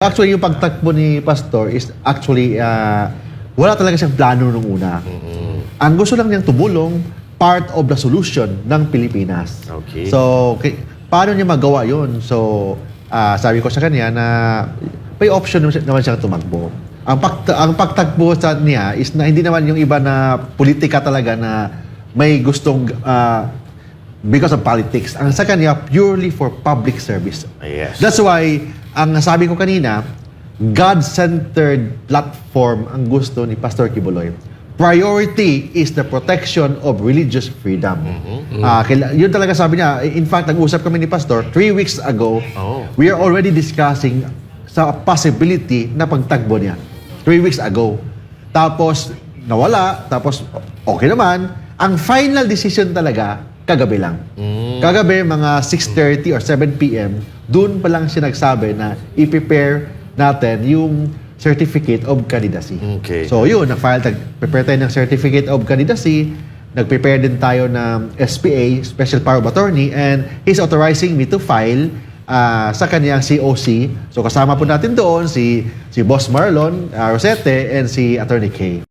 Actually, yung pagtakbo ni Pastor is actually, wala talaga siyang plano nung una. Ang gusto lang niyang tumulong, part of the solution ng Pilipinas. Okay. So, paano niya magawa yun? So, sabi ko sa kanya na may option naman siyang tumakbo. Ang pagtakbo sa niya is na hindi naman yung iba na politika talaga na may gustong because of politics. Ang sa kanya, purely for public service. Yes. That's why, ang sabi ko kanina, God-centered platform ang gusto ni Pastor Kibuloy. Priority is the protection of religious freedom. Yun talaga sabi niya. In fact, nag-usap kami ni Pastor 3 weeks ago. We are already discussing sa possibility na pagtagbo niya. 3 weeks ago. Tapos, nawala. Tapos, okay naman. Ang final decision talaga, kagabi lang. Kagabi, mga 6:30 or 7 p.m., doon pa lang siya nagsabi na i-prepare natin yung Certificate of Candidacy. Okay. So yun, nag-prepare tayo ng Certificate of Candidacy, nag-prepare din tayo ng SPA, Special Power of Attorney, and he's authorizing me to file sa kanyang COC. So kasama po natin doon si Boss Marlon Rosete and si Attorney K.